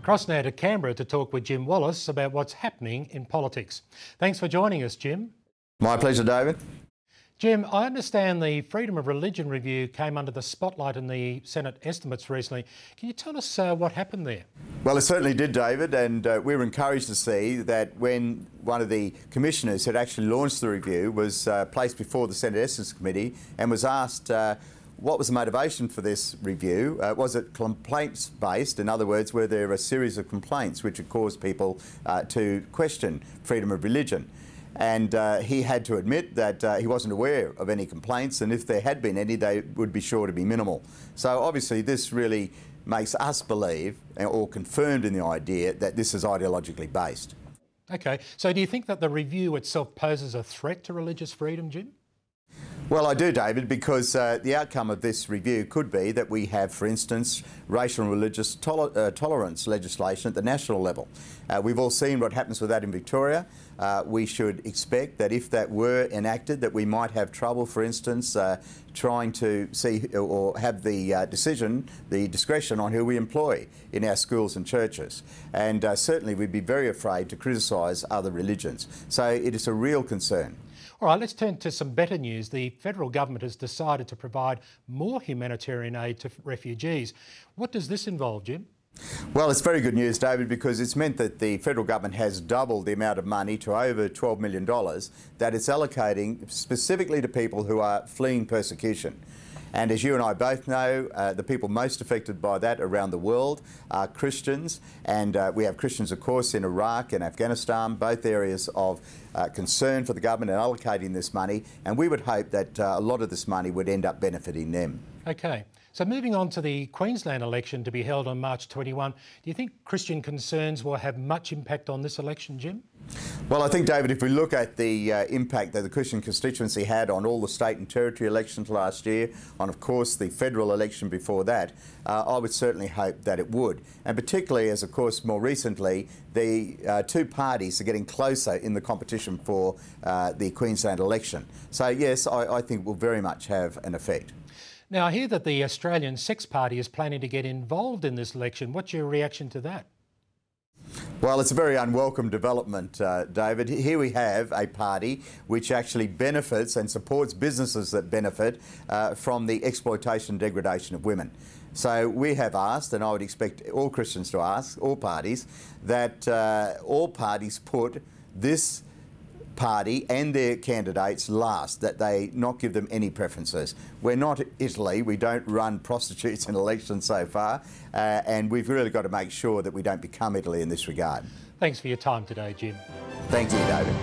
Across now to Canberra to talk with Jim Wallace about what's happening in politics. Thanks for joining us, Jim. My pleasure, David. Jim, I understand the Freedom of Religion review came under the spotlight in the Senate estimates recently. Can you tell us what happened there? Well, it certainly did, David, and we were encouraged to see that when one of the commissioners had actually launched the review was placed before the Senate Estimates Committee and was asked what was the motivation for this review. Was it complaints-based? In other words, were there a series of complaints which had caused people to question freedom of religion? And he had to admit that he wasn't aware of any complaints, and if there had been any, they would be sure to be minimal. So obviously this really makes us believe, or confirmed in the idea, that this is ideologically based. Okay, so do you think that the review itself poses a threat to religious freedom, Jim? Well, I do, David, because the outcome of this review could be that we have, for instance, racial and religious tolerance legislation at the national level. We've all seen what happens with that in Victoria. We should expect that if that were enacted, that we might have trouble, for instance, trying to see or have the discretion on who we employ in our schools and churches. And certainly we'd be very afraid to criticise other religions. So it is a real concern. All right, let's turn to some better news. The federal government has decided to provide more humanitarian aid to refugees. What does this involve, Jim? Well, it's very good news, David, because it's meant that the federal government has doubled the amount of money to over $12 million that it's allocating specifically to people who are fleeing persecution. And as you and I both know, the people most affected by that around the world are Christians. And we have Christians, of course, in Iraq and Afghanistan, both areas of concern for the government in allocating this money. And we would hope that a lot of this money would end up benefiting them. Okay. So moving on to the Queensland election to be held on March 21, do you think Christian concerns will have much impact on this election, Jim? Well, I think, David, if we look at the impact that the Christian constituency had on all the state and territory elections last year, on, of course, the federal election before that, I would certainly hope that it would. And particularly as, of course, more recently, the two parties are getting closer in the competition for the Queensland election. So, yes, I think it will very much have an effect. Now, I hear that the Australian Sex Party is planning to get involved in this election. What's your reaction to that? Well, it's a very unwelcome development, David. Here we have a party which actually benefits and supports businesses that benefit from the exploitation and degradation of women. So we have asked, and I would expect all Christians to ask, all parties, that all parties put this party and their candidates last, that they not give them any preferences. We're not Italy, we don't run prostitutes in elections so far, and we've really got to make sure that we don't become Italy in this regard. Thanks for your time today, Jim. Thank you, David.